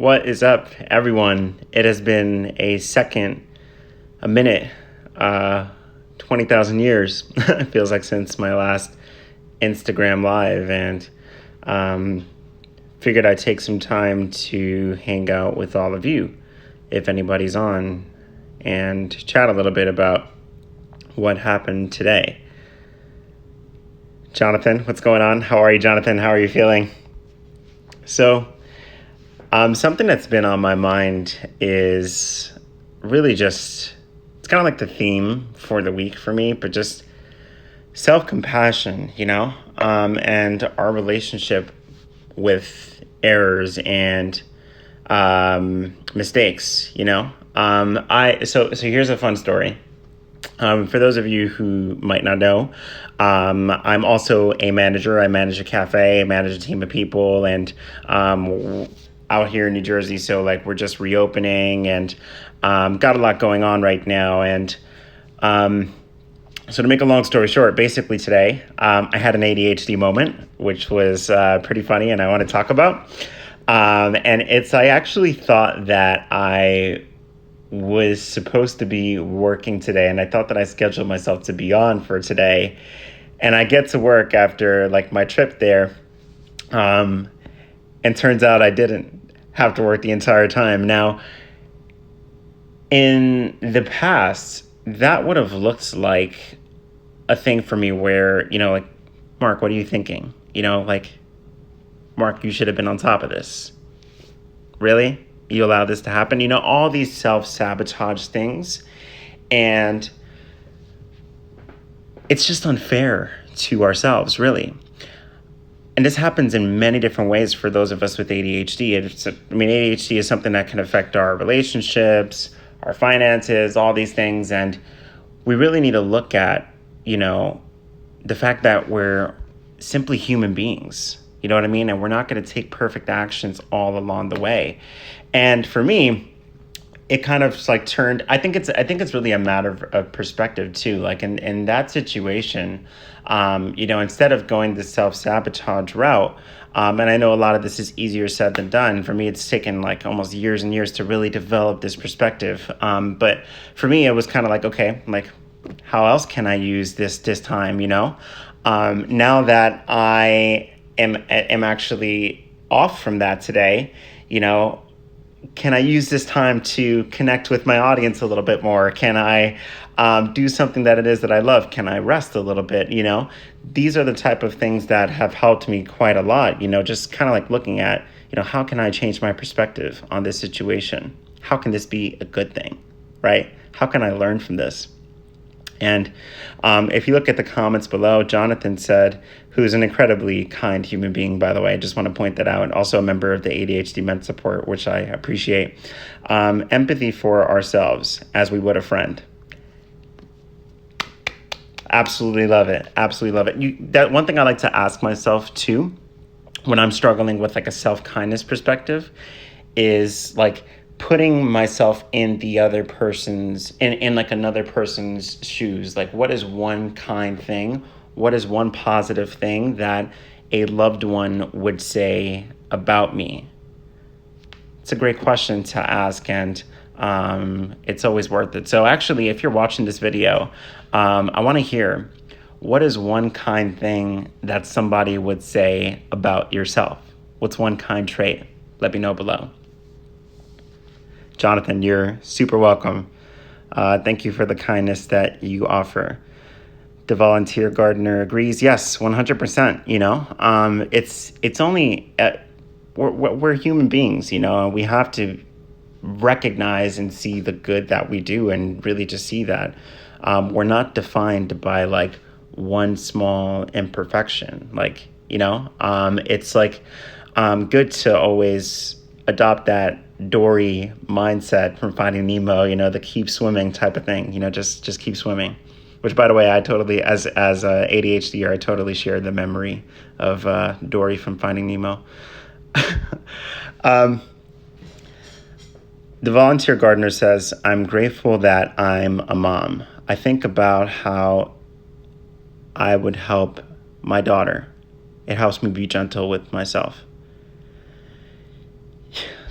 What is up, everyone? It has been a minute, 20,000 years. It feels like since my last Instagram live, and figured I'd take some time to hang out with all of you, if anybody's on, and chat a little bit about what happened today. Jonathan, what's going on? How are you, Jonathan? How are you feeling? So, something that's been on my mind is really just, it's kind of like the theme for the week for me, but just self-compassion, and our relationship with errors and mistakes, So here's a fun story. For those of you who might not know, I'm also a manager. I manage a cafe, I manage a team of people, and out here in New Jersey. So we're just reopening and got a lot going on right now. And so to make a long story short, basically today I had an ADHD moment, which was pretty funny and I want to talk about. I actually thought that I was supposed to be working today, and I thought that I scheduled myself to be on for today. And I get to work after my trip there, and turns out I didn't have to work the entire time. Now, in the past, that would have looked like a thing for me where, Mark, what are you thinking? Mark, you should have been on top of this. Really? You allow this to happen? All these self-sabotage things. And it's just unfair to ourselves, really. And this happens in many different ways for those of us with ADHD. ADHD is something that can affect our relationships, our finances, all these things. And we really need to look at, the fact that we're simply human beings. You know what I mean? And we're not going to take perfect actions all along the way. And for me, it kind of turned, I think it's really a matter of perspective too. In that situation, instead of going the self-sabotage route, and I know a lot of this is easier said than done. For me, it's taken almost years and years to really develop this perspective. But for me, it was kind of okay, how else can I use this time, now that I am actually off from that today, can I use this time to connect with my audience a little bit more? Can I do something that it is that I love? Can I rest a little bit? These are the type of things that have helped me quite a lot, just kind of looking at, how can I change my perspective on this situation? How can this be a good thing, right? How can I learn from this? And if you look at the comments below, Jonathan said, who's an incredibly kind human being, by the way, I just want to point that out, and also a member of the ADHD Men's Support, which I appreciate. Empathy for ourselves as we would a friend. Absolutely love it. Absolutely love it. That one thing I like to ask myself too, when I'm struggling with a self-kindness perspective, is putting myself in the other person's, in another person's shoes. What is one kind thing? What is one positive thing that a loved one would say about me? It's a great question to ask, and it's always worth it. So actually, if you're watching this video, I want to hear, what is one kind thing that somebody would say about yourself? What's one kind trait? Let me know below. Jonathan, you're super welcome. Thank you for the kindness that you offer. The volunteer gardener agrees. Yes, 100%. It's only we're human beings. We have to recognize and see the good that we do, and really just see that we're not defined by one small imperfection. It's good to always adopt that Dory mindset from Finding Nemo, the keep swimming type of thing, just keep swimming. Which, by the way, I totally, as ADHD, I totally share the memory of Dory from Finding Nemo. The volunteer gardener says, I'm grateful that I'm a mom. I think about how I would help my daughter. It helps me be gentle with myself.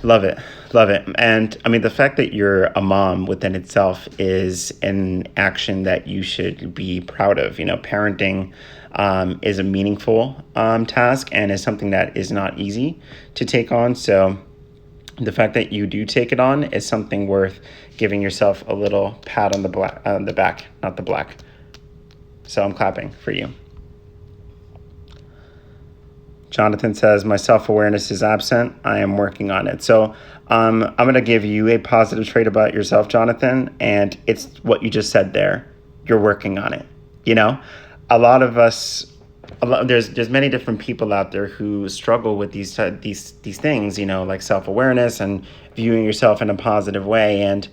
Love it. Love it. And I mean, the fact that you're a mom within itself is an action that you should be proud of. Parenting is a meaningful task and is something that is not easy to take on. So the fact that you do take it on is something worth giving yourself a little pat on the back, not the black. So I'm clapping for you. Jonathan says, my self-awareness is absent. I am working on it. So I'm going to give you a positive trait about yourself, Jonathan, and it's what you just said there. You're working on it. A lot of us, there's many different people out there who struggle with these things, like self-awareness and viewing yourself in a positive way, and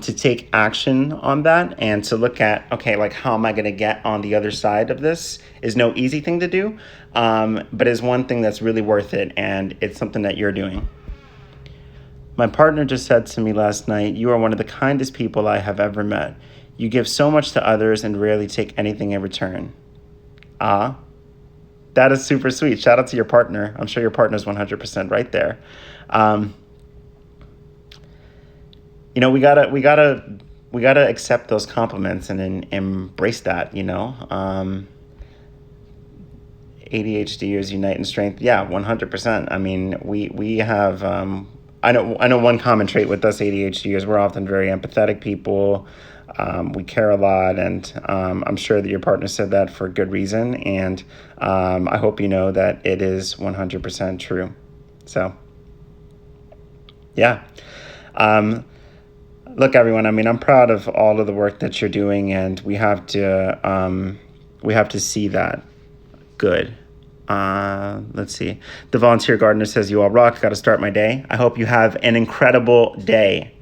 to take action on that and to look at, okay, like how am I going to get on the other side of this is no easy thing to do, but is one thing that's really worth it, and it's something that you're doing. My partner just said to me last night, you are one of the kindest people I have ever met. You give so much to others and rarely take anything in return. That is super sweet. Shout out to your partner. I'm sure your partner's 100% right there. We gotta accept those compliments and embrace that. ADHDers unite in strength. Yeah, 100%. I mean, we have. I know one common trait with us ADHDers. We're often very empathetic people. We care a lot, and I'm sure that your partner said that for good reason, and I hope you know that it is 100% true. So, yeah. Look, everyone, I mean, I'm proud of all of the work that you're doing, and we have to see that. Good. Let's see. The volunteer gardener says, you all rock. Got to start my day. I hope you have an incredible day,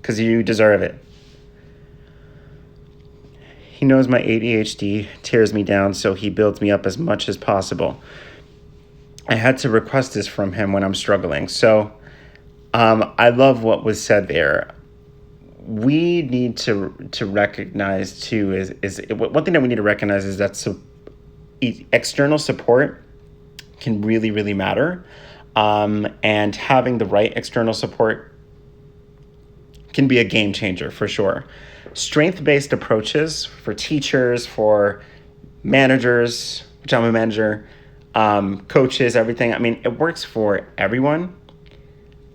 because you deserve it. He knows my ADHD tears me down, so he builds me up as much as possible. I had to request this from him when I'm struggling. So I love what was said there. We need to recognize, too, is one thing that we need to recognize is that external support can really, really matter. And having the right external support can be a game changer for sure. Strength-based approaches for teachers, for managers, which I'm a manager, coaches, everything. I mean, it works for everyone,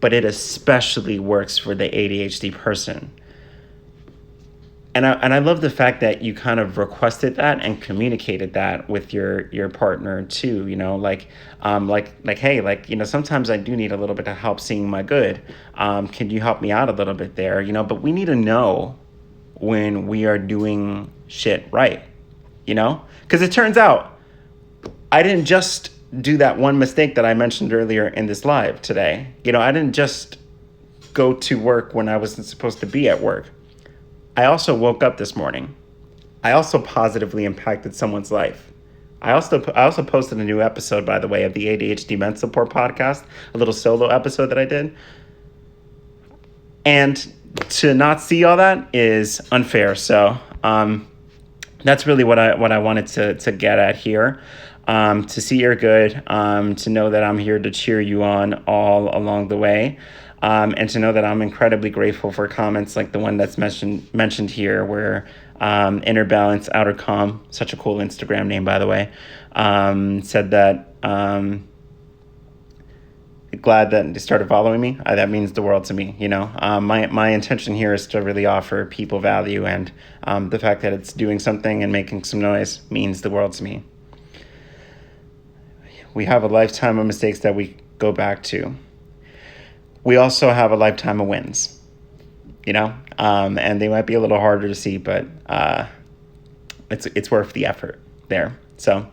but it especially works for the ADHD person. And I love the fact that you kind of requested that and communicated that with your partner too. Hey, sometimes I do need a little bit of help seeing my good. Can you help me out a little bit there? But we need to know when we are doing shit right, because it turns out I didn't just do that one mistake that I mentioned earlier in this live today. I didn't just go to work when I wasn't supposed to be at work. I also woke up this morning. I also positively impacted someone's life. I also posted a new episode, by the way, of the ADHD Mental Support podcast, a little solo episode that I did. And to not see all that is unfair. So that's really what I wanted to get at here. To see you're good, to know that I'm here to cheer you on all along the way. And to know that I'm incredibly grateful for comments like the one that's mentioned here, where Inner Balance Outer Calm, such a cool Instagram name, by the way, said that glad that they started following me. That means the world to me. My intention here is to really offer people value, and the fact that it's doing something and making some noise means the world to me. We have a lifetime of mistakes that we go back to. We also have a lifetime of wins, and they might be a little harder to see, but it's worth the effort there. So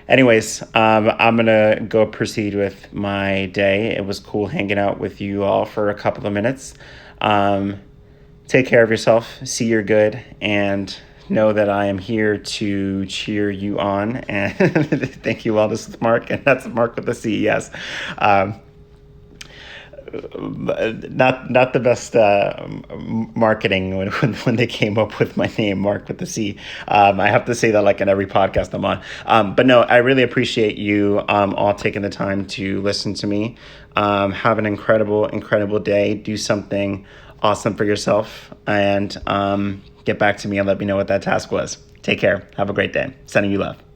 anyways, I'm going to go proceed with my day. It was cool hanging out with you all for a couple of minutes. Take care of yourself, see you're good, and know that I am here to cheer you on. And thank you all. This is Mark, and that's Mark with the CES. not the best marketing when they came up with my name, Mark with the C. I have to say that like in every podcast I'm on. But no, I really appreciate you all taking the time to listen to me. Have an incredible day. Do something awesome for yourself, and get back to me and let me know what that task was. Take care. Have a great day. Sending you love.